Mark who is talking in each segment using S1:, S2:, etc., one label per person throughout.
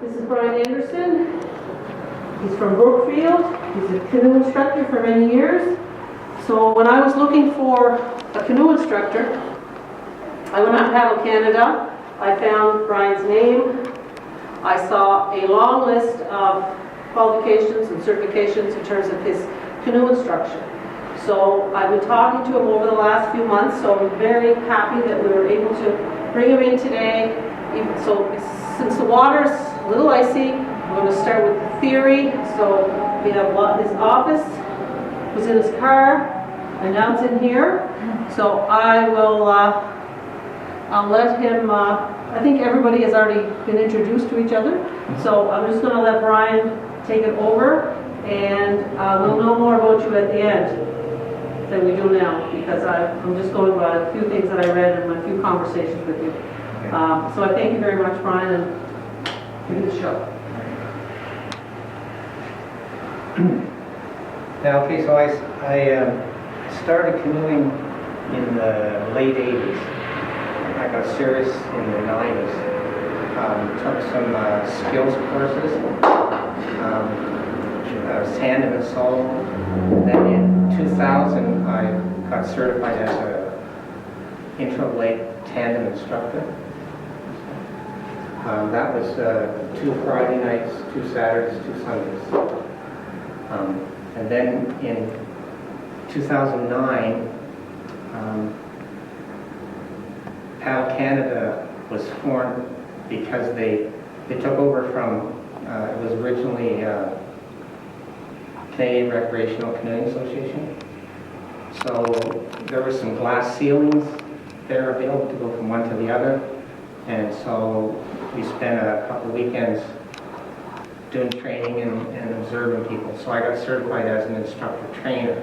S1: This is Brian Anderson. He's from Brookfield. He's a canoe instructor for many years. So when I was looking for a canoe instructor, I went on Paddle Canada. I found Brian's name. I saw a long list of qualifications and certifications in terms of his canoe instruction. So I've been talking to him over the last few months, so I'm very happy that we were able to bring him in today. So since the water's a little icy, we're going to start with the theory. So we have his office was in his car, and now it's in here. So I will, I'll let him, I think everybody has already been introduced to each other. So I'm just going to let Brian take it over, and we'll know more about you at the end than we do now, because I'm just going by a few things that I read and a few conversations with you. So I thank you very much, Brian, and give you the show.
S2: Now, okay, so I started canoeing in the late 80s. I got serious in the 90s. Took some skills courses, tandem and solo. And then in 2000, I got certified as a intra-lake tandem instructor. That was 2 Friday nights, 2 Saturdays, 2 Sundays. And then in 2009, Paddle Canada was formed because they took over from, it was originally Canadian Recreational Canoeing Association. So there were some glass ceilings there available to go from one to the other. And so we spent a couple of weekends doing training and observing people. So I got certified as an instructor trainer.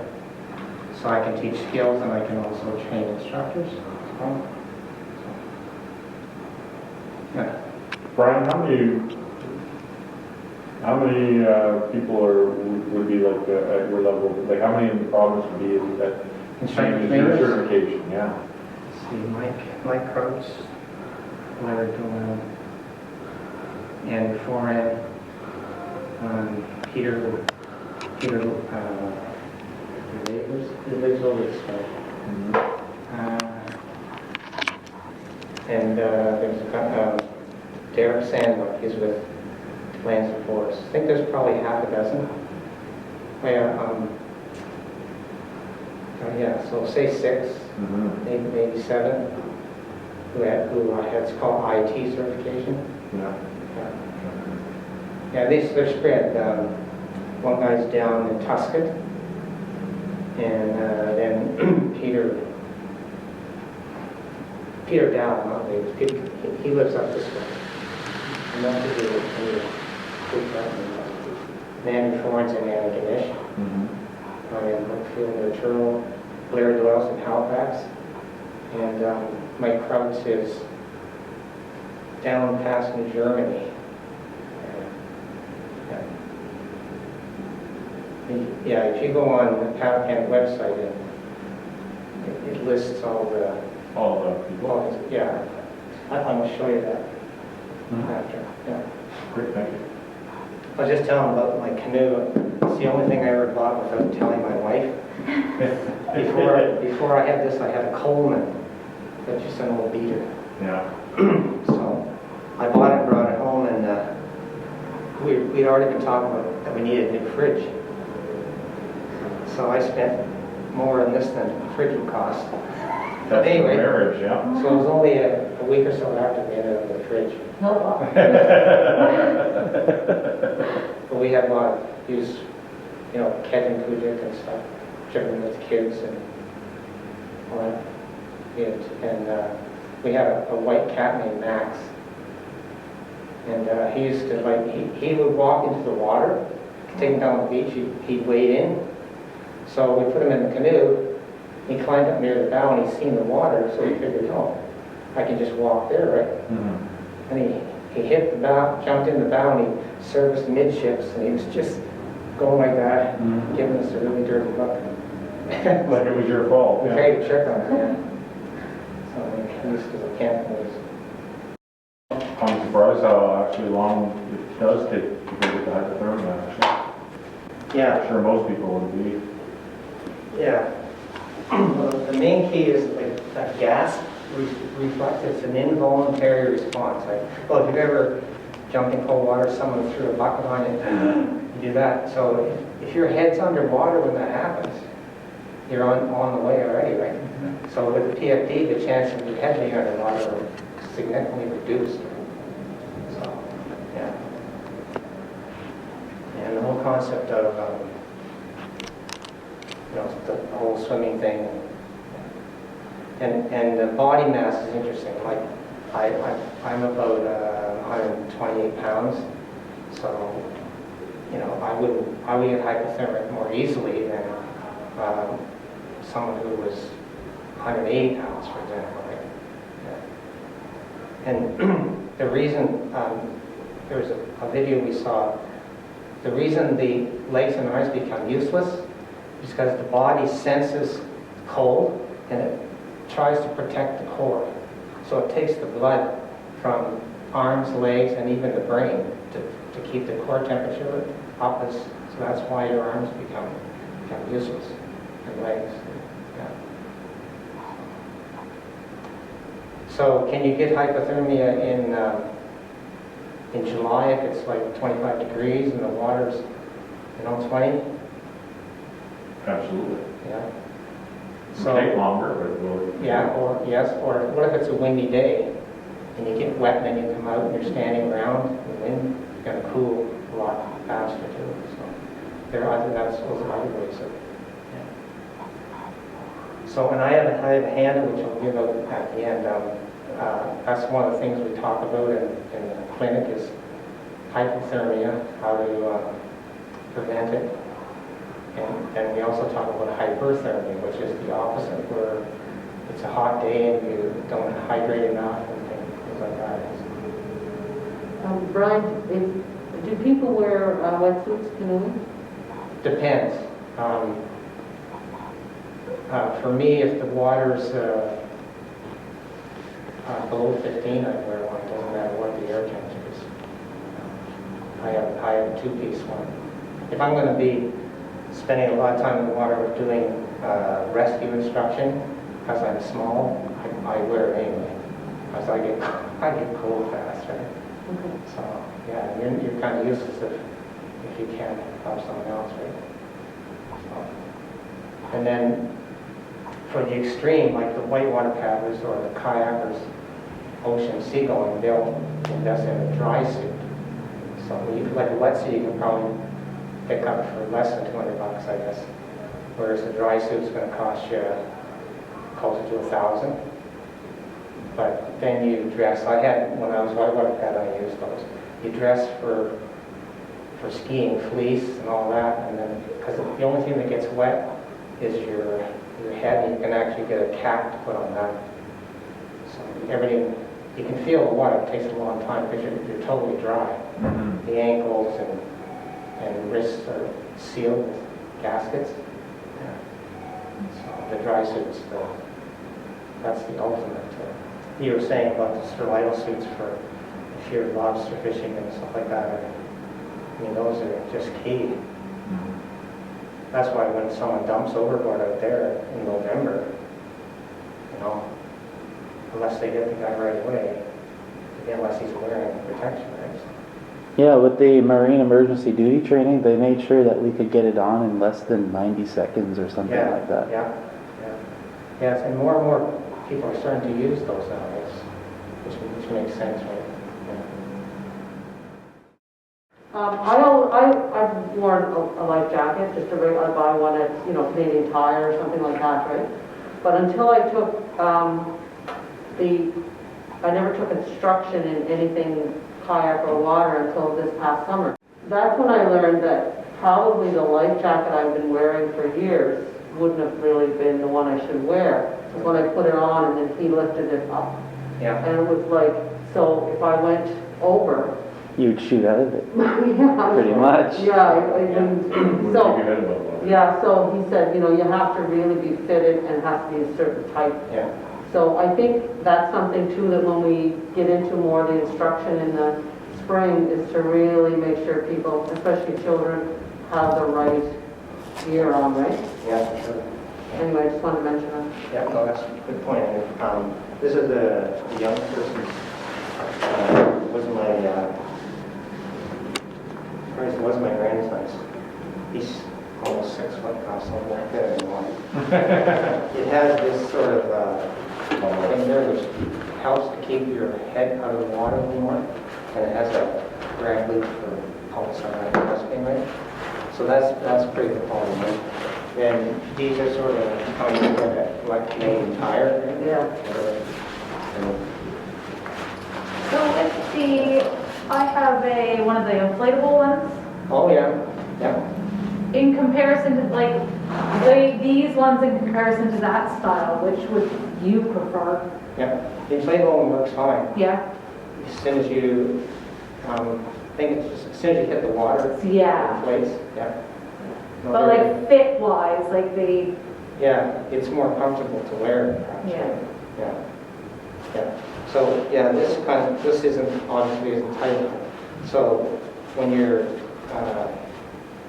S2: So I can teach skills and I can also train instructors. So, yeah.
S3: Brian, how many people would be like at your level? Like how many in the province would be at
S2: Instructor
S3: your
S2: trainers?
S3: certification? Yeah.
S2: Let's see, Mike Crouch, Larry Dolan, and Foran, Peter who lives over this way. And there's Derek Sandbuck, he's with Lands and Forests. I think there's probably half a dozen. Yeah, so say 6, maybe 7, who had it's called IT certification.
S3: Yeah.
S2: Yeah, they're spread. One guy's down in Tuscan, and then Peter Dow, not Davis. He lives up this way. Nothing to do with Manny Florence and Anna Ganesh. I'm in Brookfield near Turtle. Larry Doyle's in Halifax. And Mike Krautz is down past in Germany. Yeah, if you go on the Paqtnkek website, it lists all the people. Yeah, I'm going to show you that after. Yeah.
S3: Great, thank you.
S2: I was just telling about my canoe. It's the only thing I ever bought without telling my wife. Before I had this, I had a Coleman, that's just an old beater.
S3: Yeah.
S2: So I bought it, brought it home, and we'd already been talking about that we needed a new fridge. So I spent more on this than the fridge would cost.
S3: That's
S2: anyway,
S3: the marriage, yeah.
S2: So it was only a week or so after we ended up with the fridge. But we had a lot of use, Kevin Kujik and stuff, driven with kids and all that. And we had a white cat named Max. And he used to, he would walk into the water, take him down the beach, he'd wade in. So we put him in the canoe. He climbed up near the bow and he's seen the water, so he figured, oh, I can just walk there, right? And he hit the bow, jumped in the bow, and he serviced midships, and he was just going like that, giving us a really dirty look.
S3: Like it was your fault.
S2: We paid a check on it, yeah. So we used to the camp.
S3: I'm surprised how actually long it does take to get the hypothermia, actually.
S2: Yeah.
S3: I'm sure most people would be.
S2: Yeah. Well, the main key is like a gas reflex. It's an involuntary response. Well, if you've ever jumped in cold water, someone threw a bucket on you, you do that. So if your head's underwater when that happens, you're on the way already, right? So with the PFD, the chance of your head being underwater are significantly reduced. So, yeah. And the whole concept of the whole swimming thing, and the body mass is interesting. Like I'm about 128 pounds, so I would get hypothermic more easily than someone who was 180 pounds, for example. Right? Yeah. And the reason there was a video we saw. The reason the legs and arms become useless is because the body senses cold and it tries to protect the core. So it takes the blood from arms, legs, and even the brain to keep the core temperature up. So that's why your arms become useless and legs. Yeah. So can you get hypothermia in July if it's like 25 degrees and the water's 20?
S3: Absolutely.
S2: Yeah.
S3: It'll take longer, but it will.
S2: Yeah, or what if it's a windy day and you get wet and then you come out and you're standing around, the wind is going to cool a lot faster too. So those are other ways of, yeah. So, and I have a handle which I'll give out at the end. That's one of the things we talk about in the clinic is hypothermia, how to prevent it. And we also talk about hyperthermia, which is the opposite, where it's a hot day and you don't hydrate enough and things like that.
S1: Brian, do people wear wetsuits canoeing?
S2: Depends. For me, if the water's below 15, I wear one. It doesn't matter what the air temperature is. I have a two-piece one. If I'm going to be spending a lot of time in the water doing rescue instruction, because I'm small, I wear it anyway. Because I get cold fast, right?
S1: Okay.
S2: So yeah, you're kind of useless if you can't help someone else, right? So, and then for the extreme, like the whitewater paddlers or the kayakers, ocean seagoing, they'll invest in a dry suit. So like a wetsuit, you can probably pick up for less than $200, I guess. Whereas the dry suit's going to cost you closer to $1,000. But then you dress. When I was whitewater paddling, I used those. You dress for skiing, fleece and all that, and then because the only thing that gets wet is your head, and you can actually get a cap to put on that. So everything, you can feel the water. It takes a long time because you're totally dry.
S3: Mm-hmm.
S2: The ankles and wrists are sealed with gaskets. Yeah. So the dry suits, that's the ultimate. You were saying about the survival suits for if you're lobster fishing and stuff like that. I mean, those are just key.
S3: Mm-hmm.
S2: That's why when someone dumps overboard out there in November, unless they get the guy right away, unless he's wearing protection, right?
S4: Yeah, with the Marine Emergency Duty Training, they made sure that we could get it on in less than 90 seconds or something like that.
S2: Yes, and more people are starting to use those nowadays, which makes sense, right?
S1: I've worn a life jacket, just I buy one at Canadian Tire or something like that, right? But until I took I never took instruction in anything kayak or water until this past summer. That's when I learned that probably the life jacket I've been wearing for years wouldn't have really been the one I should wear. Because when I put it on and then he lifted it up.
S2: Yeah.
S1: And it was like, so if I went over,
S4: You'd shoot out of it,
S1: yeah,
S4: pretty much.
S1: yeah, I didn't, so,
S3: Keep your head above water.
S1: yeah, so he said, you have to really be fitted and it has to be a certain type.
S2: Yeah.
S1: So I think that's something too, that when we get into more of the instruction in the spring, is to really make sure people, especially children, have the right gear on, right?
S2: Yeah, for sure.
S1: Anyway, I just wanted to mention that.
S2: Yeah, no, that's a good point. This is a young person's, wasn't my, it wasn't my grandson's. He's almost 6 foot now, something like that anymore. It has this sort of thing there which helps to keep your head out of the water a little more. And it has a drag loop for pulse on that breastfeeding, right? So that's pretty good quality, right? And these are sort of like Canadian tire. Right?
S1: Yeah.
S5: So with the, I have one of the inflatable ones.
S2: Oh, yeah, yeah.
S5: In comparison to like, these ones in comparison to that style, which would you prefer?
S2: Yeah, the inflatable one works fine.
S5: Yeah?
S2: As soon as you, I think it's just, as soon as you hit the water, it
S5: Yeah.
S2: inflates, yeah. No,
S5: But
S2: they're-
S5: like fit-wise, like the,
S2: Yeah, it's more comfortable to wear, actually.
S5: Yeah.
S2: Yeah, yeah. So, yeah, this isn't, obviously isn't tight. So when you're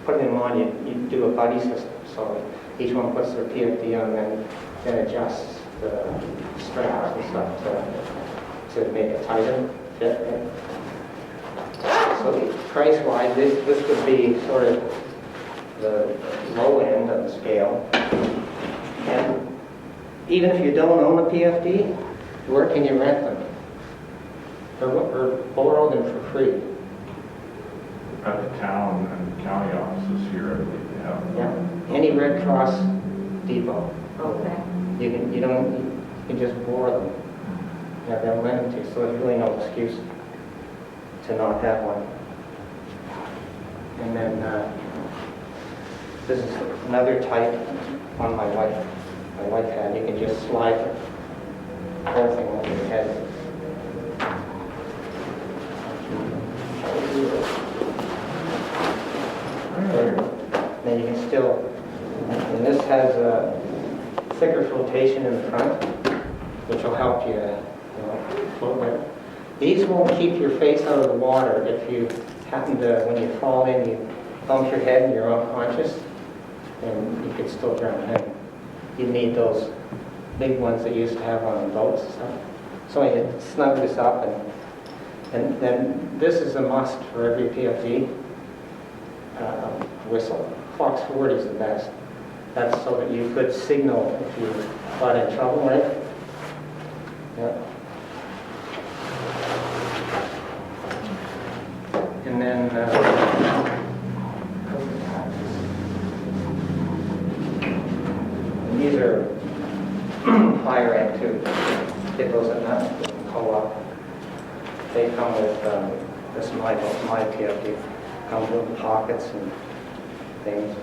S2: putting them on, you do a buddy system. So each one puts their PFD on, then adjusts the straps and stuff to make it tighter fit. Right? So price-wise, this would be sort of the low end of the scale. And even if you don't own a PFD, where can you rent them? Or borrow them for free?
S3: At the town and county offices here, I believe they have.
S2: Yeah. Any Red Cross depot.
S5: okay.
S2: You can just borrow them. Yeah, they'll lend them to you, so there's really no excuse to not have one. And then this is another type one my wife had. You can just slide the whole thing over your head. Then you can still, and this has a thicker flotation in the front, which will help you, float better. These won't keep your face out of the water if you happen to, when you fall in, you bump your head and you're unconscious, and you could still drown in. You need those big ones that you used to have on boats and stuff. So you snug this up, and then this is a must for every PFD whistle. Fox 40 is the best. That's so that you could signal if you got in trouble, right? Yeah. And then and these are higher end too. Get those at night, co-op. They come with this my PFD comes with pockets and things.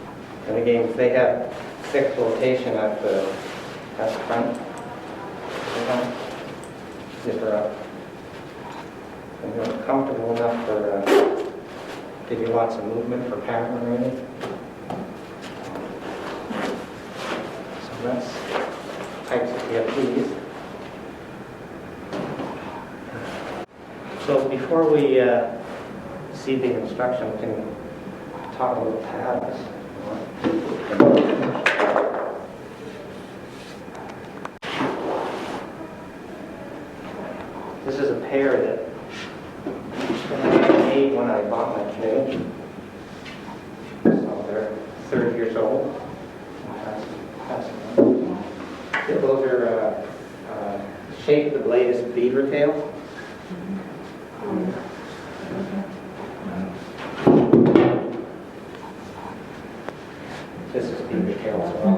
S2: And again, they have thick flotation at the front. Zipper up. And they're comfortable enough for give you lots of movement for paddling or anything. So that's types of PFDs. So before we see the instruction, we can talk about paddles. This is a pair that I made when I bought my canoe. So they're 30 years old. Those are shaped the blade as beaver tail. This is beaver tail as well.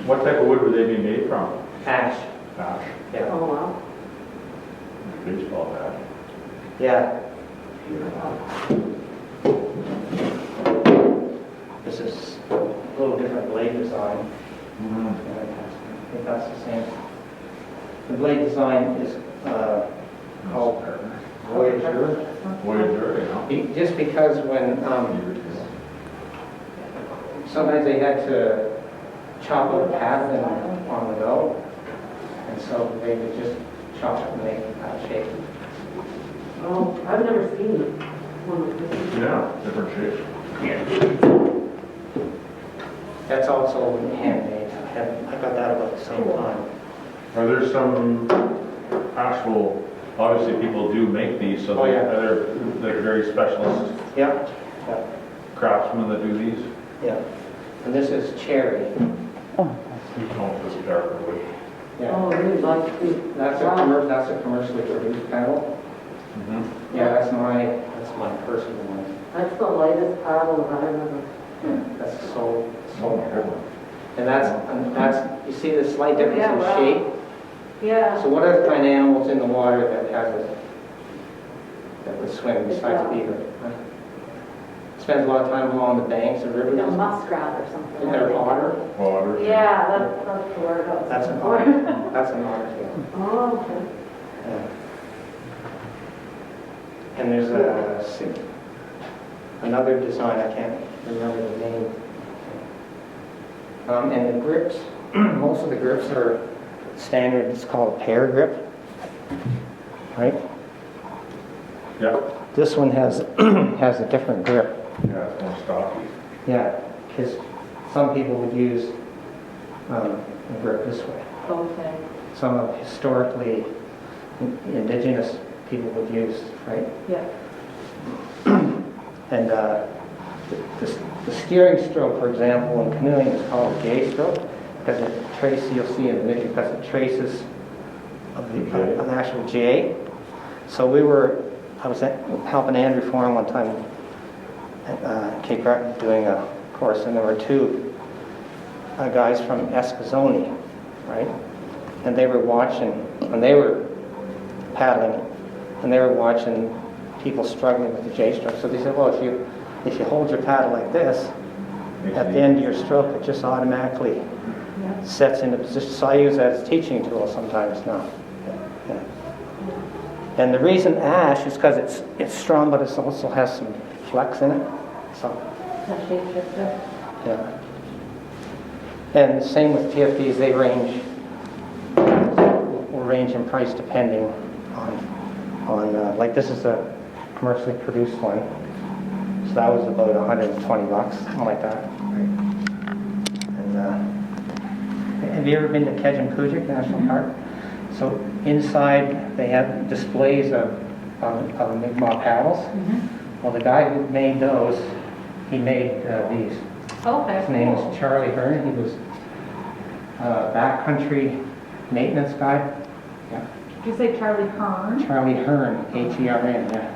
S3: What type of wood would they be made from?
S2: Ash.
S3: Ash,
S2: Yeah.
S1: Oh, wow.
S3: baseball ash.
S2: Yeah. This is a little different blade design. I think that's the same. The blade design is called Voyager.
S3: Voyager, you know.
S2: Just because when sometimes they had to chop up a paddle on the go, and so they would just chop it and make it out of shape.
S1: Oh, I've never seen one like this.
S3: Yeah, different shapes.
S2: That's also handmade. I got that about the same time.
S3: Are there some actual, obviously people do make these, so
S2: Oh, yeah.
S3: they're very specialist
S2: Yep, yep,
S3: craftsmen that do these?
S2: yep. And this is cherry.
S4: Oh,
S3: You don't just darker wood.
S2: Yeah.
S1: Oh, really like the.
S2: That's a commercially produced paddle. Yeah, that's my personal one.
S1: That's the lightest paddle I've ever.
S2: That's so important. And that's, you see the slight difference
S1: Yeah,
S2: in
S1: wow.
S2: shape?
S1: Yeah.
S2: So what other kind of animals in the water that would swim besides beaver? Spends a lot of time along the banks of rivers.
S5: A muskrat or something.
S2: Is there otter?
S3: Water.
S5: Yeah, that's the word. I was
S2: That's an
S5: looking for.
S2: otter. That's an otter tail.
S1: Oh, okay.
S2: Yeah. And there's another design, I can't remember the name. And the grips, most of the grips are standard, it's called a pear grip, right?
S3: Yeah,
S2: This one has, has a different grip.
S3: yeah, it's more stocky.
S2: Yeah, because some people would use a grip this way.
S5: Okay.
S2: Some historically indigenous people would use, right?
S5: Yeah.
S2: And the steering stroke, for example, in canoeing is called a J stroke because it traces, you'll see in the video, because it traces an actual J. So I was helping Andrew Foran one time at Cape Breton doing a course, and there were two guys from Eskazoni, right? And they were watching, and they were paddling, and they were watching people struggling with the J stroke. So they said, well, if you hold your paddle like this, at the end of your stroke, it just automatically sets into position. So I use that as a teaching tool sometimes now. Yeah. And the reason ash is because it's strong, but it also has some flex in it. So,
S5: That shapeshifter.
S2: yeah. And the same with TFDs, they will range in price depending on like this is a commercially produced one. So that was about $120, something like that. And have you ever been to Paqtnkek National Park? So inside they have displays of Mikmaw paddles. Well, the guy who made those, he made these.
S5: Okay.
S2: His name is Charlie Hearn. He was a backcountry maintenance guy. Yeah.
S5: Did you say Charlie Hearn?
S2: Charlie Hearn, H-E-R-N, yeah.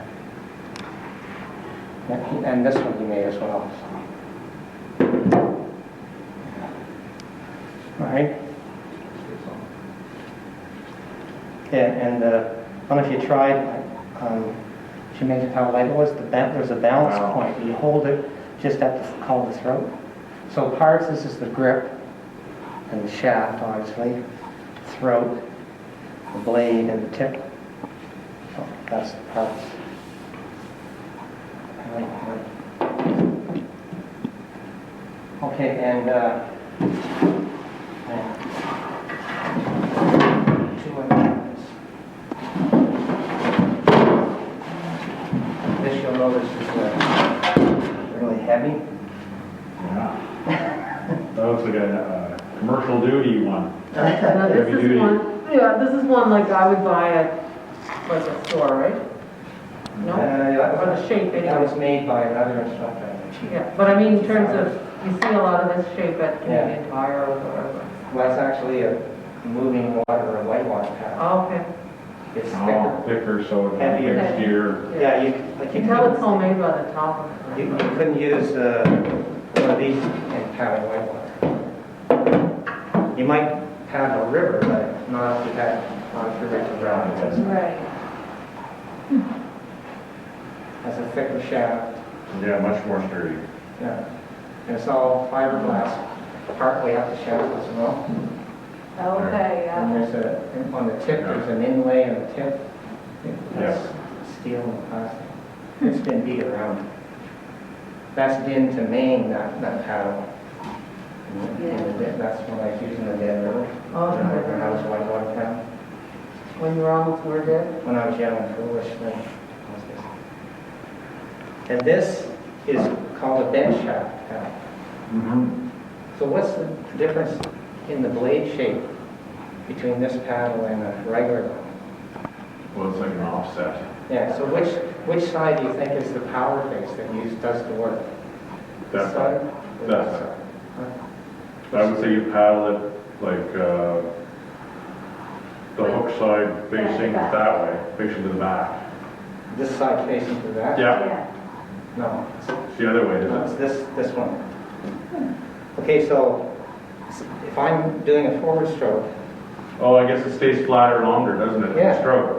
S2: And this one he made as well. All right. And I don't know if you tried, she made it how light it was. There's a balance point. You hold it just at the throat. So parts, this is the grip and the shaft, obviously, throat, the blade, and the tip. So that's the parts. Okay, and two other things. This you'll notice is really heavy.
S3: Yeah. That looks like a commercial duty one.
S1: Now, this
S3: Heavy
S1: is
S3: duty.
S1: one, yeah, this is one like I would buy at, like a store, right? No? Or the shape
S2: That
S1: anyway.
S2: was made by another instructor.
S1: Yeah, but I mean, in terms of, you see a lot of this shape at
S2: Yeah.
S1: Canadian Tire or whatever.
S2: Well, that's actually a moving water or whitewash pad.
S1: Oh, okay.
S3: Oh,
S2: It's thicker.
S3: thicker, so it
S2: Heavier.
S3: makes steer.
S2: Yeah,
S1: You can tell it's homemade by the top of it.
S2: You couldn't use one of these in paddling whitewater. You might paddle a river, but not if you had on river to drown. It
S5: Right.
S2: has a thicker shaft.
S3: Yeah, much more sturdy.
S2: Yeah. And it's all fiberglass, partway up the shaft as well.
S5: Okay,
S2: And
S5: yeah.
S2: there's on the tip, there's an inlay on the tip. That's steel and plastic. It's been beat around. That's been to main that paddle. That's when I was using the Dead River.
S6: Oh,
S2: When I was white water town.
S6: when you were almost were dead?
S2: When I was young and foolish, then. And this is called a bent shaft paddle.
S3: Mm-hmm.
S2: So what's the difference in the blade shape between this paddle and a regular one?
S3: Well, it's like an offset.
S2: Yeah, so which side do you think is the power face that does the work?
S3: That
S2: This
S3: side.
S2: or
S3: That
S2: this
S3: side.
S2: Huh?
S3: I would say you paddle it like, the hook side facing that way, facing to the back.
S2: This side facing to that?
S3: Yeah,
S2: No,
S3: it's the other way,
S2: no, it's
S3: isn't it?
S2: this one. Okay, so if I'm doing a forward stroke,
S3: Oh, I guess it stays flatter longer, doesn't it?
S2: Yeah.
S3: Stroke.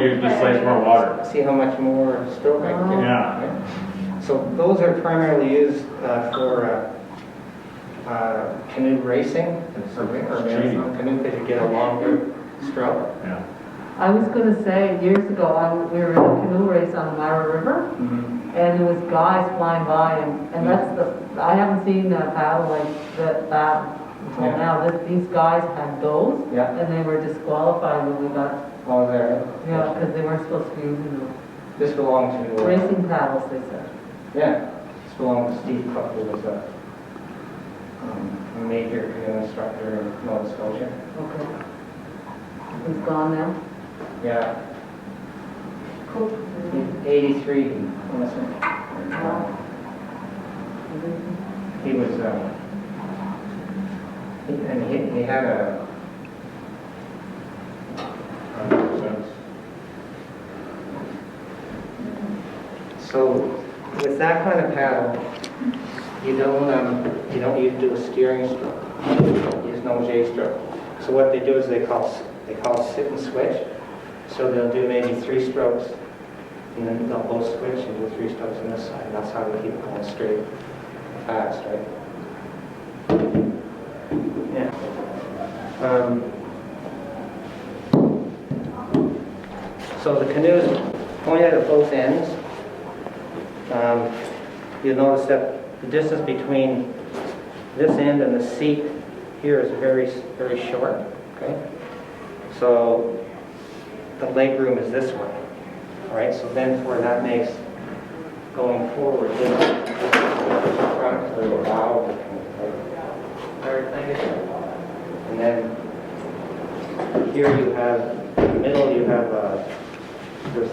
S3: You displace more water.
S2: see how much more stroke I can get.
S3: Yeah.
S2: So those are primarily used for canoe racing, or marathon canoe, because you get a longer stroke.
S3: Yeah.
S6: I was gonna say, years ago, we were in a canoe race on the Mara River, and there was guys flying by, and I haven't seen a paddle like that until
S2: Yeah.
S6: now. These guys had those,
S2: Yeah.
S6: and they were disqualified when we got,
S2: Oh, there.
S6: because they weren't supposed to be using
S2: This belonged
S6: the
S2: to,
S6: racing paddles, they said.
S2: yeah, this belonged to Steve Cook, who was a major canoe instructor in Nova Scotia.
S6: Okay. He's gone now?
S2: Yeah,
S6: Cool.
S2: 83, innocent. He was, he had a,
S3: Makes sense.
S2: so with that kind of paddle, you don't need to do a steering stroke. You use no J stroke. So what they do is they call sit and switch. So they'll do maybe 3 strokes, and then they'll both switch and do 3 strokes on this side. That's how they keep it going straight, fast, right? Yeah. So the canoe is pointed at both ends. You'll notice that the distance between this end and the seat here is very, very short. Okay. So the leg room is this way. All right. So then, for that makes going forward this front to the bow and everything. And then here you have in the middle. You have there's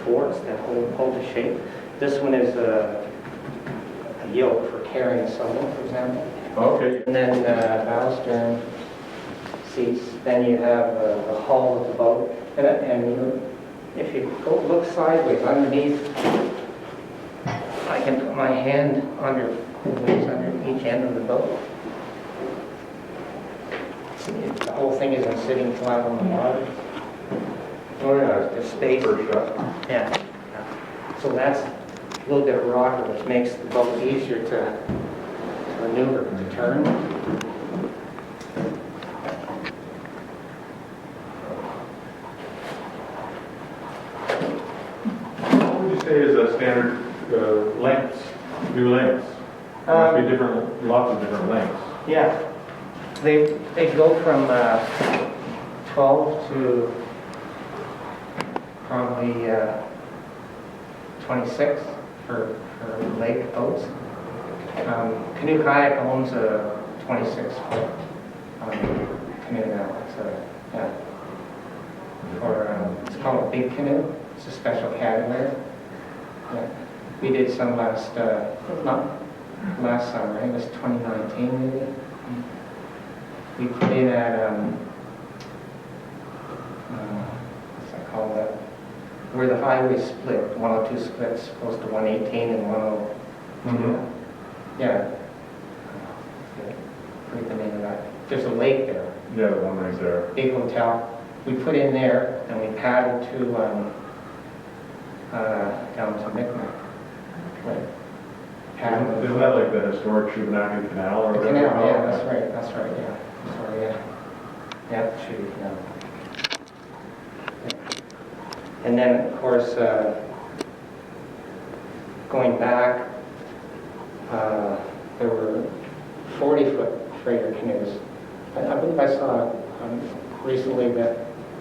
S2: thwarts that hold the shape. This one is a yoke for carrying someone, for example.
S3: Okay.
S2: And then bow stern seats. Then you have the hull of the boat. And if you look sideways underneath, I can put my hand under each end of the boat. The whole thing isn't sitting flat on the water.
S3: Oh, yeah.
S2: The space.
S3: First shot.
S2: Yeah. So that's a little bit of rocker, which makes the boat easier to maneuver, to turn.
S3: What would you say is a standard lengths, new lengths? Must be different, lots of different lengths.
S2: Yeah. They go from 12 to probably 26 for lake boats. Canoe Kayak owns a 26-foot canoe now. Yeah. It's called a big canoe. It's a special category. Yeah. We did some not last summer. I think it was 2019 maybe. We put in at what's that called? Where the highway split, 102 splits, close to 118 and 102. Yeah. Forget the name of that. There's a lake there.
S3: Yeah, the one right there.
S2: Big hotel. We put in there and we paddled to down to Mikmaw. Right. Paddled.
S3: Isn't that like the historic Shubenacadie Canal or
S2: The
S3: whatever?
S2: canal, yeah, that's right, yeah. Sorry, yeah. Yeah, the Shubenacadie Canal. And then, of course, going back, there were 40-foot freighter canoes. I believe I saw recently that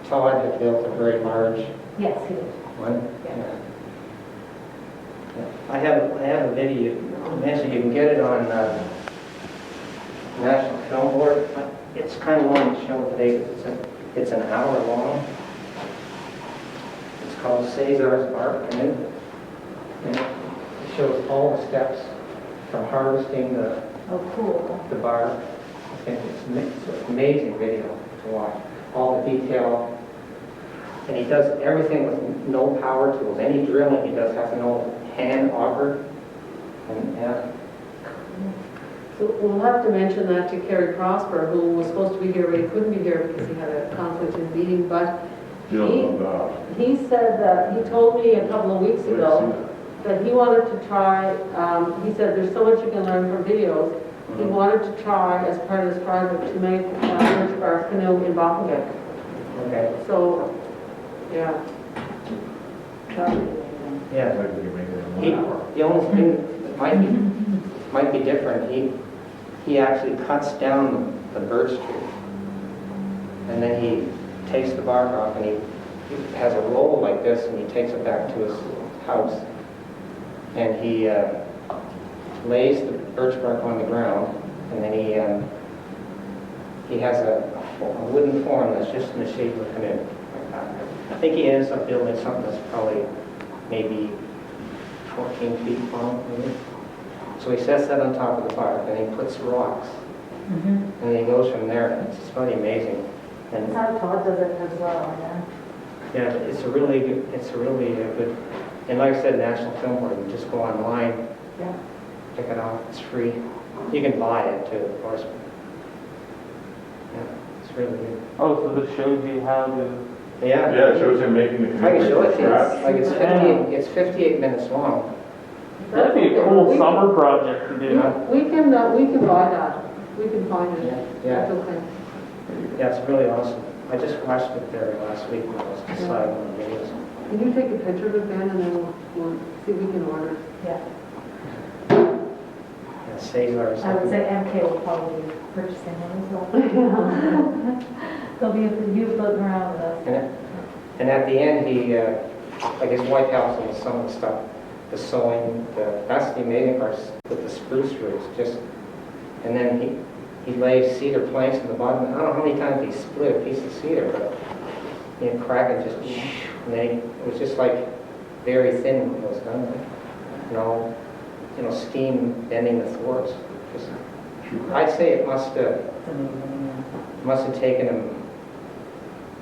S2: Todd had built a very large
S5: Yes, he did.
S2: one.
S5: Yeah.
S2: Yeah. I have a video. Actually, you can get it on National Film Board. It's kind of long to show today because it's an hour long. It's called Cesar's Bark Canoe. And it shows all the steps from harvesting the
S5: Oh, cool.
S2: bark. I think it's an amazing video to watch. All the detail. And he does everything with no power tools. Any drilling he does has an old hand auger. And yeah.
S1: So we'll have to mention that to Kerry Prosper, who was supposed to be here, but he couldn't be here because he had a conflict in meeting, but he said that, he told me a couple of weeks ago that he wanted to try, he said there's so much you can learn from videos. He wanted to try, as part of this project, to make a birch bark canoe in Paqtnkek.
S2: Okay.
S1: So, yeah.
S2: Yeah. The only thing that might be different, he actually cuts down the birch tree. And then he takes the bark off and he has a roll like this and he takes it back to his house. And he lays the birch bark on the ground and then he has a wooden form that's just in the shape of a canoe. I think he ends up building something that's probably maybe 14 feet long, maybe. So he sets that on top of the bark, and he puts rocks, and then he goes from there. And it's just really amazing. And
S5: That's how Todd does it as well, yeah.
S2: yeah, it's a really good. And like I said, National Film Board, you just go online,
S5: Yeah.
S2: pick it up. It's free. You can buy it too, of course. Yeah, it's really good.
S7: Oh, so this shows you how to...
S2: Yeah.
S3: Yeah, it shows him making the
S2: I can show it
S3: canoe
S2: to
S3: from
S2: you.
S3: scratch.
S2: Like it's 58 minutes long.
S7: That'd be a cool summer project to do.
S1: We can buy that. We can find it.
S2: Yeah.
S1: That's okay.
S2: Yeah, it's really awesome. I just watched it there last week when I was deciding on the videos.
S1: Can you take a picture of it, Ben, and then we'll see if we can order it?
S5: Yeah.
S2: Yeah, Cesar's.
S5: I would say MK will probably be purchasing one as well. There'll be a few floating around with us.
S2: And at the end, he, like his wife helps him with some of the stuff, the sewing, that's the amazing part, with the spruce roots, just, and then he lays cedar planks in the bottom. I don't know how many times he split a piece of cedar, but you know, crack it just, and then it was just like very thin when it was done. No, you know, steam bending the thwarts. Just, I'd say it must have taken him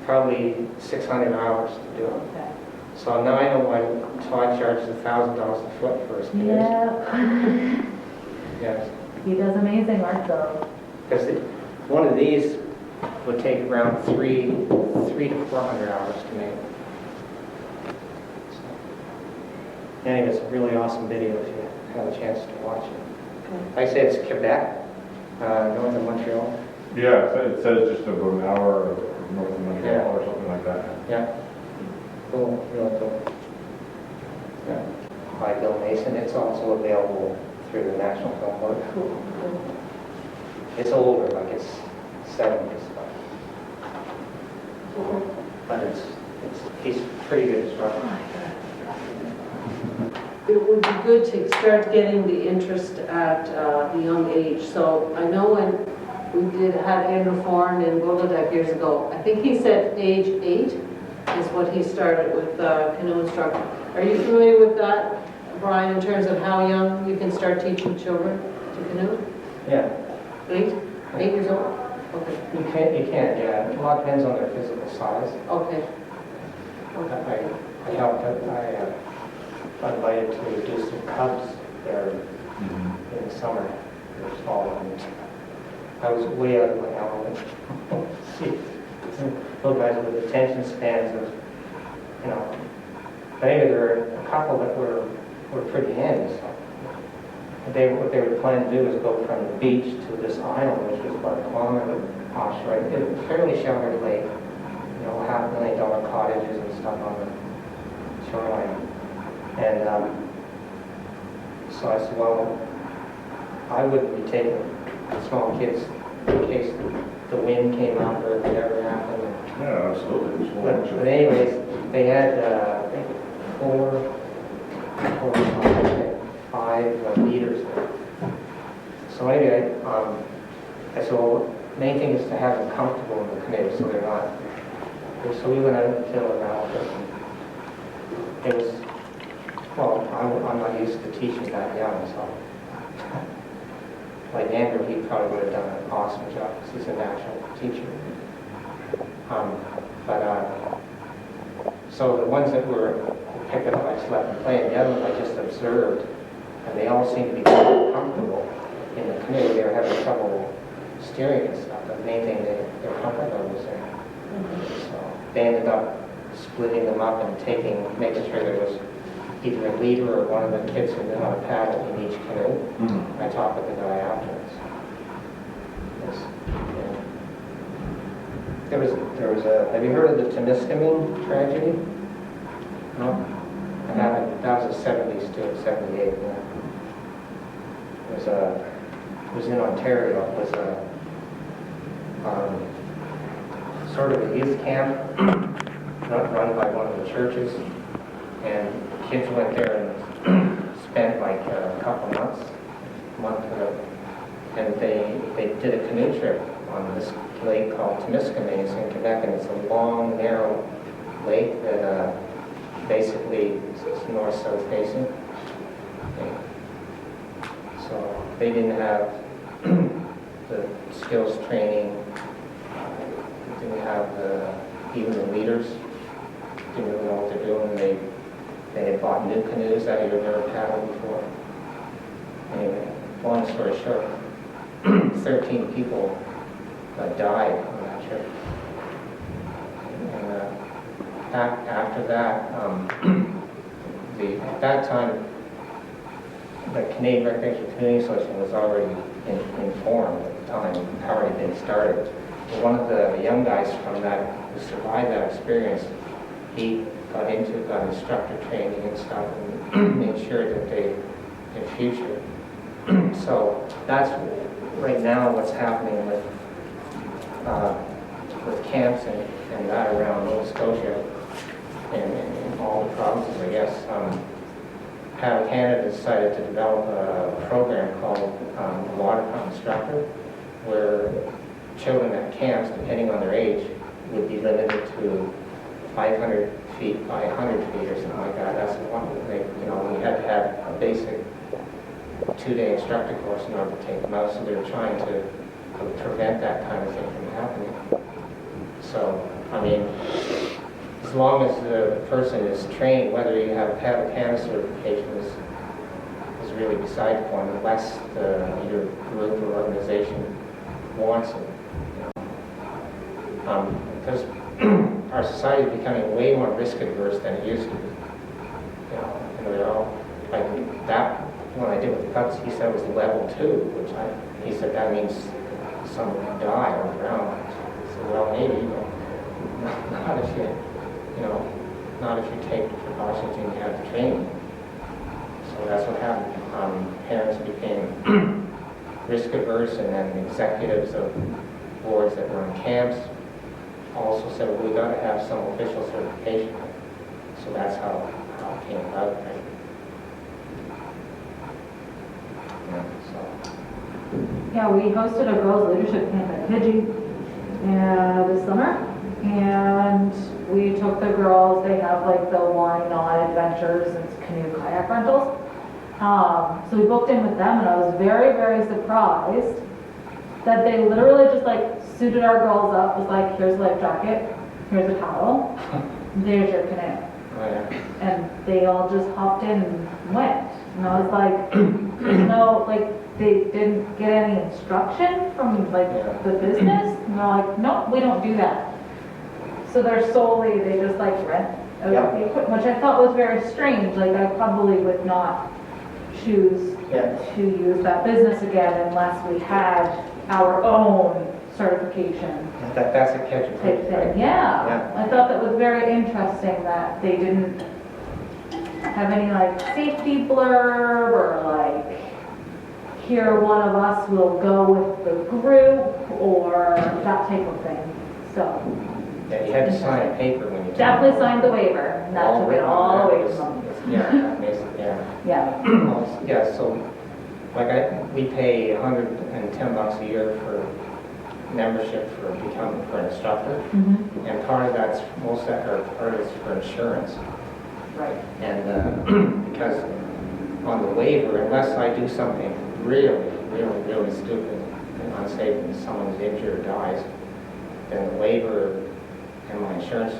S2: probably 600 hours to do it.
S5: Okay.
S2: So now I know why Todd charges $1,000 a foot for his canoes.
S5: Yeah.
S2: Yes,
S5: He does amazing work though.
S2: because one of these would take around 300 to 400 hours to make. So, anyway, it's a really awesome video if you have a chance to watch it. Like I said, it's Quebec, north of Montreal.
S3: Yeah, it says just about an hour north of Montreal
S2: Yeah.
S3: or something like that.
S2: Yeah. Cool, really cool. Yeah. By Bill Mason. It's also available through the National Film Board. It's older, like it's 70s stuff. But he's pretty good as well.
S1: It would be good to start getting the interest at the young age. So I know when we had Andrew Foran in Bogota years ago, I think he said age 8 is what he started with canoe instruction. Are you familiar with that, Brian, in terms of how young you can start teaching children to canoe?
S2: Yeah.
S1: 8? 8 years old? Okay.
S2: You can't, yeah. A lot depends on their physical size.
S1: Okay.
S2: I helped, I got invited to do some cubs there in the summer, or fall, and I was way out of my element. See, little guys with attention spans of, you know. But anyway, there were a couple that were pretty handy, so. What they were planning to do is go from the beach to this island, which was about a kilometer offshore. It was a fairly sheltered lake, you know, $500,000 cottages and stuff on the shoreline. And so I said, well, I wouldn't be taking the small kids in case the wind came up or whatever happened.
S3: Yeah, absolutely. Just
S2: But
S3: watch it.
S2: anyways, they had, I think, five leaders there. So anyway, so main thing is to have them comfortable in the canoe, so they're not. So we went out and filled around with them. It was, well, I'm not used to teaching that young, so. Like Andrew, he probably would have done an awesome job because he's a natural teacher. So the ones that were picked up, I just let them play, and the other ones I just observed, and they all seemed to be very comfortable in the canoe. They were having trouble steering and stuff, but the main thing they were comfortable was there. So they ended up splitting them up and making sure there was either a leader or one of the kids who knew how to paddle in each canoe.
S3: Mhm.
S2: I talked with the guy afterwards. There was a, have you heard of the Temiskaming tragedy? No? And that was the 70s to 78. Yeah. It was in Ontario. It was a sort of a youth camp run by one of the churches, and kids went there and spent like a couple months, and they did a canoe trip on this lake called Temiskaming. It's in Quebec, and it's a long, narrow lake that basically is north-south facing. Okay. So they didn't have the skills training, didn't have even the leaders, didn't really know what they're doing. They had bought new canoes that had never paddled before. Anyway, long story short, 13 people died on that trip. And after that, at that time, the Canadian Recreational Canoeing Association was already informed at the time, had already been started. But one of the young guys from that, who survived that experience, he got instructor training and stuff, and made sure that they, in future. So that's right now what's happening with camps and that around Nova Scotia and all the provinces, I guess. Canada decided to develop a program called Water Pump Instructor, where children at camps, depending on their age, would be limited to 500 feet by 100 feet or something like that. That's one thing, we had to have a basic 2-day instructor course in order to take them out, so they were trying to prevent that kind of thing from happening. So, I mean, as long as the person is trained, whether you have Paqtnkek certification is really beside the point, unless your group or organization wants it. Because our society is becoming way more risk adverse than it used to be. And they're all like that. When I did with the cuts, he said it was level 2, which he said that means someone could die on the ground. I said, well, maybe, but not if you, not if you take the precautions and you have the training. So that's what happened. Parents became risk averse, and then executives of boards that run camps also said, well, we got to have some official certification. So that's how it came about, right? Yeah, so.
S5: Yeah, we hosted a girls' leadership camp at Pidgey this summer, and we took the girls. They have like the Wine On Adventures and canoe kayak rentals. So we booked in with them, and I was very, very surprised that they literally just like suited our girls up. Was like, here's a life jacket, here's a towel, there's your canoe.
S2: Oh, yeah.
S5: And they all just hopped in and went. And I was like, there's no, like, they didn't get any instruction from, like, the business. And they're like, no, we don't do that. So they're solely, they just, like, rent out the equipment, which I thought was very strange. Like, I probably would not choose to use that business again unless we had our own certification.
S2: That's a catch and
S5: Type
S2: fish,
S5: thing.
S2: right?
S5: Yeah. I thought that was very interesting that they didn't have any like safety blurb or like here one of us will go with the group or that type of thing. So
S2: Yeah, you had to sign a paper when you.
S5: definitely signed the waiver and that took it all away from them.
S2: Yeah, basically, yeah.
S5: Yeah,
S2: Yeah, so, like we pay $110 a year for membership for an instructor.
S5: Mhm.
S2: And part of that's, most of that, or part of it's for insurance.
S5: right.
S2: And because on the waiver, unless I do something really stupid and unsafe and someone's injured or dies, then the waiver and my insurance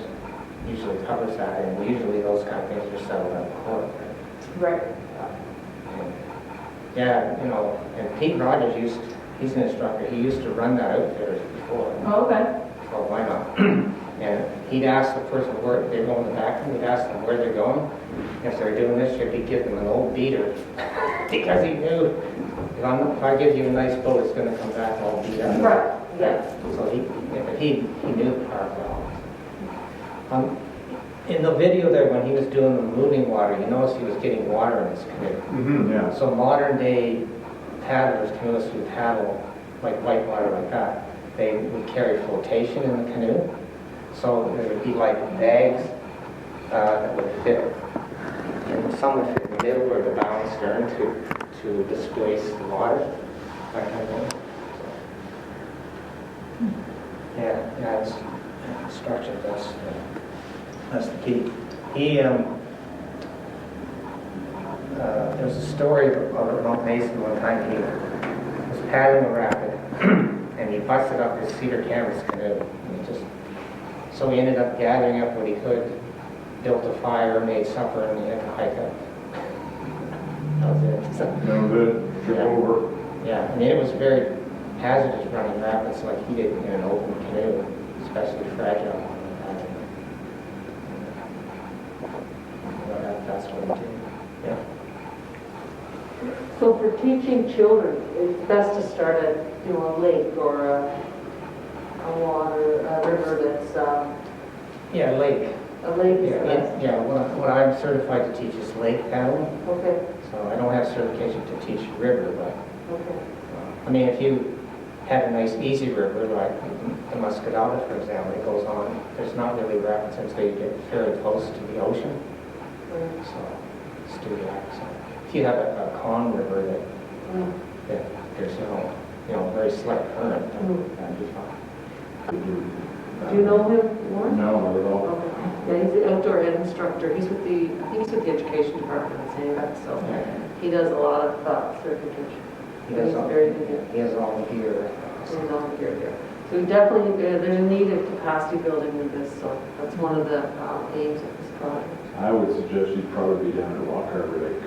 S2: usually covers that, and usually those kind of things are settled out of court.
S5: Right.
S2: And, yeah, you know, and Pete Rogers he's an instructor, he used to run that outfitters before.
S5: Oh, okay.
S2: So why not? And he'd ask the person where they're going back, and he'd ask them where they're going. If they're doing this trip, he'd give them an old beater because he knew if I give you a nice boat, it's going to come back all beat up.
S5: Right, yeah.
S2: So he knew the park well. In the video there, when he was doing the moving water, you notice he was getting water in his canoe.
S3: Mm-hmm, yeah.
S2: So modern day paddlers, canoeists who paddle like whitewater like that, they would carry flotation in the canoe. So there would be like bags that would fit, and some would fit in the middle or the bow and stern to displace the water, that kind of thing. Yeah, it's structure. That's the key. There was a story of Mount Mason one time. He was paddling a rapid, and he busted up his cedar canvas canoe. So he ended up gathering up what he could, built a fire, made supper, and he had to hike up. That was it. So,
S3: That was it, trip over.
S2: yeah, I mean, it was very hazardous running rapids like he did in an open canoe, especially fragile. That's what he did. Yeah.
S1: So for teaching children, it's best to start at, a lake or a river that's,
S2: Yeah, lake.
S1: a lake is the
S2: Yeah,
S1: best.
S2: yeah. What I'm certified to teach is lake paddling.
S1: Okay,
S2: So I don't have certification to teach river, but
S1: okay.
S2: I mean, if you have a nice easy river like the Muscatata, for example, it goes on. There's not really rapids until you get fairly close to the ocean. So let's do that. So if you have a calm river that there's no very slight current, that'd be fine.
S1: Do you know him, Warren?
S3: No, not at all.
S1: Okay. Yeah, he's the outdoor ed instructor. He's with the, I think he's with the education department in Sangat, so
S2: Yeah.
S1: he does a lot of certification.
S2: He has
S1: He's
S2: all,
S1: very good.
S2: he has all the gear.
S1: He's on here. So definitely, there's a need of capacity building with this, so that's one of the aims of this project.
S3: I would suggest you'd probably be down at Rock Harbor Lake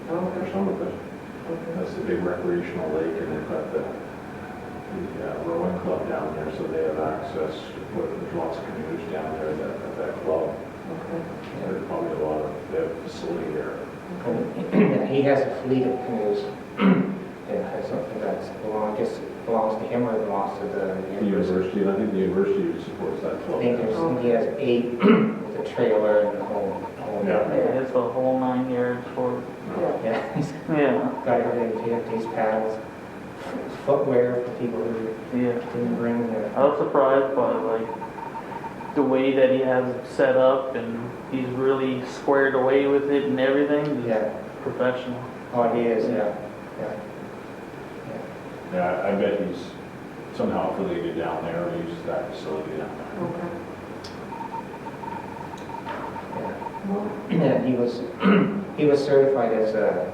S3: for
S1: Okay.
S3: some of it.
S1: Okay.
S3: That's the big recreational lake, and they've got the rowing club down there, so they have access. There's lots of canoes down there at that club.
S1: Okay.
S3: There's probably they have a facility there.
S2: Yeah, he has a fleet of canoes. It has something I guess it belongs to him or it belongs to the
S3: The university, and I think the university supports that
S2: I
S3: club.
S2: think he has 8 with a trailer and the whole
S3: Yeah.
S7: Yeah, it's a whole 9 yards for,
S2: Yeah, he's
S7: yeah,
S2: got everything, these paddles, footwear for people who
S7: yeah.
S2: didn't bring their.
S7: I was surprised by like the way that he has it set up, and he's really squared away with it and everything. He's
S2: Yeah,
S7: professional.
S2: oh, he is, yeah.
S3: Yeah, I bet he's somehow affiliated down there, or uses that facility down there.
S1: Okay.
S2: Yeah, he was certified as a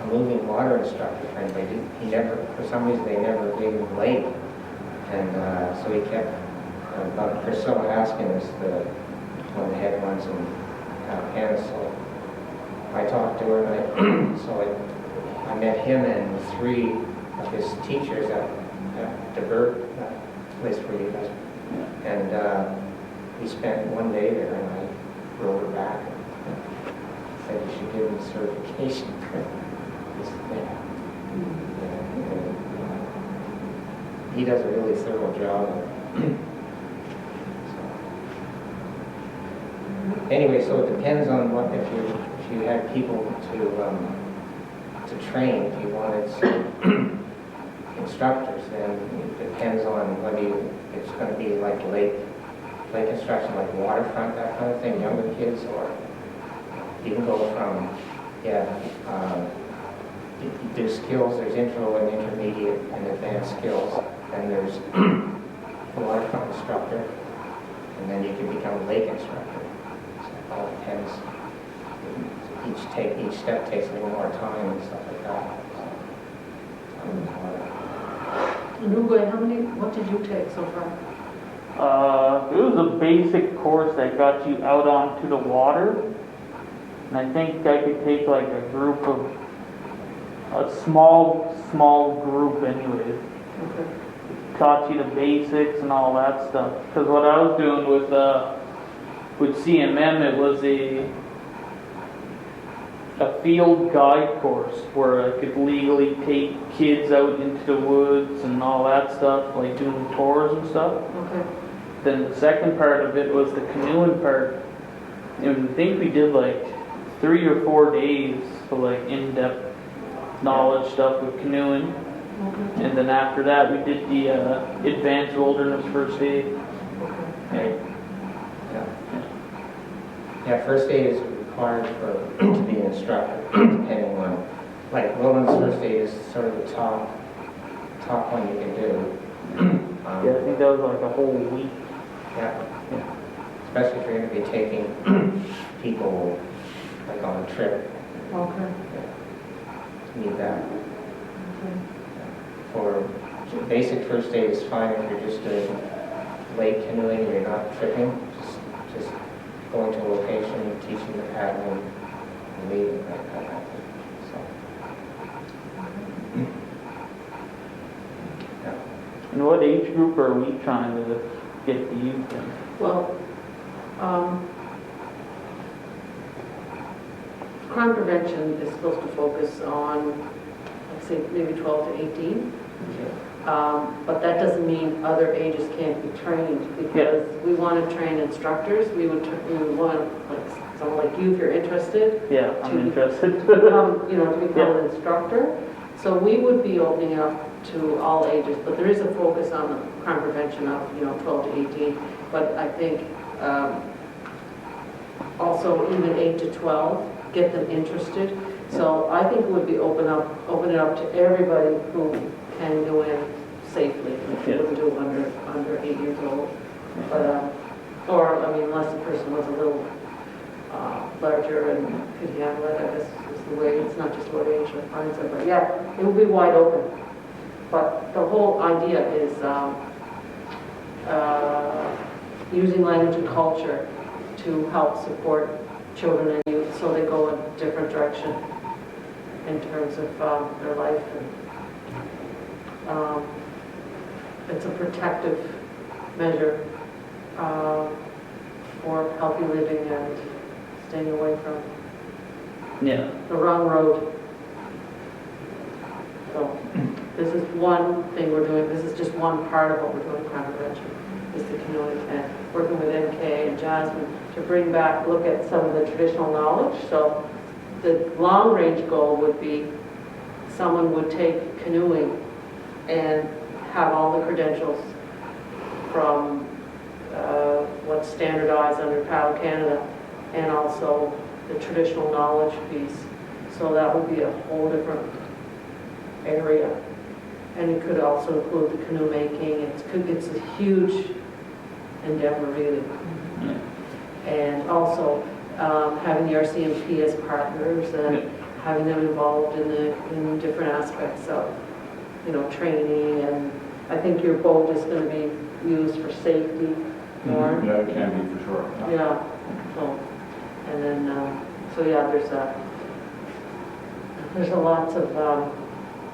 S2: moving water instructor, and he never, for some reason, they never gave him lake. And so he kept, Priscilla Askin is one of the head ones in Canada, so I talked to her, and I met him and 3 of his teachers at the Bird place where he does. And we spent one day there, and I wrote her back and said you should give him a certification. He does a really thorough job. Anyway, so it depends on what, if you had people to train, if you wanted some instructors, then it depends on whether it's going to be like lake instruction, like waterfront, that kind of thing, younger kids, or you can go from, there's skills, there's intro and intermediate and advanced skills, and there's a waterfront instructor, and then you can become a lake instructor. So it all depends. Each step takes a little more time and stuff like that.
S1: And Uwe, what did you take so far?
S7: It was a basic course that got you out onto the water. And I think I could take like a group of, a small group anyways.
S1: Okay.
S7: Taught you the basics and all that stuff. Because what I was doing with CMM, it was a field guide course where I could legally take kids out into the woods and all that stuff, like doing tours and stuff.
S1: Okay.
S7: Then the second part of it was the canoeing part. And I think we did like 3 or 4 days of like in-depth knowledge stuff with canoeing.
S1: Okay.
S7: And then after that, we did the advanced wilderness first aid.
S1: Okay.
S2: Yeah, first aid is required to be an instructor, depending on, like wilderness first aid is sort of the top one you can do.
S7: Yeah, I think that was like a whole week.
S2: Yeah. Especially if you're going to be taking people like on a trip.
S1: Okay.
S2: Need that.
S1: Okay.
S2: For basic first aid is fine if you're just doing lake canoeing, you're not tripping, just going to a location, teaching the paddling, and leaving, that kind of thing. So. Yeah.
S7: And what age group are we trying to get the youth in?
S1: Well, crime prevention is supposed to focus on, let's say, maybe 12 to 18. But that doesn't mean other ages can't be trained, because we want to train instructors. We would want, like someone like you, if you're interested.
S7: Yeah, I'm interested.
S1: To become an instructor. So we would be opening up to all ages, but there is a focus on crime prevention of 12 to 18. But I think also even 8 to 12, get them interested. So I think it would be open it up to everybody who can go in safely. We wouldn't do under 8 years old. But unless the person was a little larger and could handle it, I guess is the way. It's not just what age that finds it, but yeah, it would be wide open. But the whole idea is using language and culture to help support children and youth so they go in a different direction in terms of their life. And it's a protective measure for healthy living and staying away from the wrong road. So this is one thing we're doing. This is just one part of what we're doing in crime prevention, is the canoeing and working with MK and Jasmine to bring back, look at some of the traditional knowledge. So the long range goal would be someone would take canoeing and have all the credentials from what's standardized under PAL Canada, and also the traditional knowledge piece. So that would be a whole different area. And it could also include the canoe making. It's a huge endeavor, really. And also having the RCMP as partners and having them involved in different aspects of training. And I think your boat is going to be used for safety more.
S3: Yeah, it can be for sure.
S1: Yeah. So, and then there's a lots of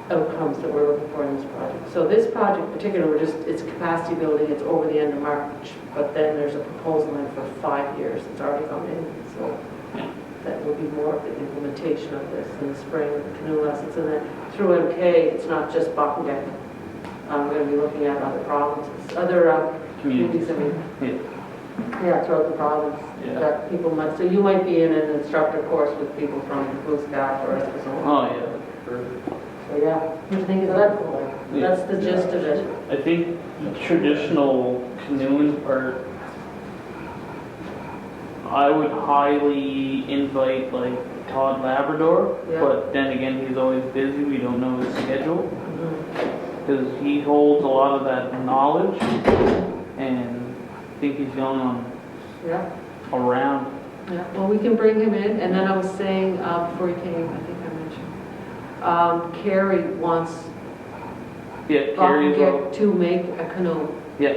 S1: outcomes that we're looking for in this project. So this project in particular, it's capacity building. It's over the end of March, but then there's a proposal in for 5 years. It's already gone in. So that will be more of the implementation of this in the spring with the canoe lessons. And then through MK, it's not just Paqtnkek. We're going to be looking at other provinces, other communities. Throughout the province. That people might. So you might be in an instructor course with people from Blue Sky or Escazon.
S7: Oh yeah.
S6: So, yeah,
S1: What do you think
S6: so
S1: of
S6: that's
S1: that?
S6: cool. That's the gist of it.
S7: I think the traditional canoeing part, I would highly invite like Todd Labrador,
S6: Yeah.
S7: but then again, he's always busy, we don't know his schedule.
S6: Mhm.
S7: Because he holds a lot of that knowledge, and I think he's going on
S6: Yeah.
S7: around.
S6: Yeah, well, we can bring him in, and then I was saying, before he came, I think I mentioned, Carrie wants
S7: Yeah, Carrie as well.
S6: Paqtnkek to make a canoe.
S7: Yeah,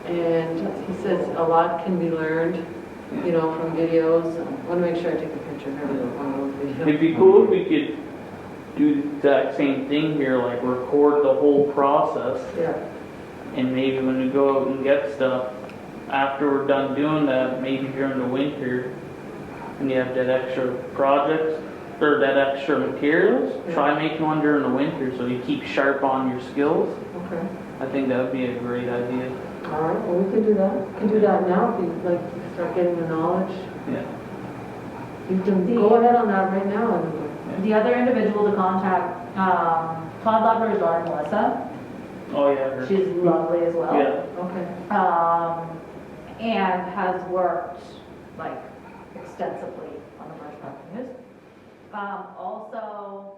S6: And he says a lot can be learned, you know, from videos. I want to make sure I take a picture of every one of those videos.
S7: it'd be cool if we could do the exact same thing here, like record the whole process,
S6: Yeah,
S7: and maybe when we go out and get stuff, after we're done doing that, maybe during the winter, and you have that extra projects, or that extra materials, try making one during the winter so you keep sharp on your skills.
S6: okay.
S7: I think that would be a great idea.
S6: All right, well, we can do that. We can do that now if you like to start getting the knowledge.
S7: Yeah.
S6: You can go ahead on that right now. And
S5: The other individual to contact, Todd Labrador's daughter Melissa,
S7: Oh, yeah. her-
S5: she's lovely as well.
S7: Yeah.
S6: Okay.
S5: And has worked like extensively on the brush canoes. Also,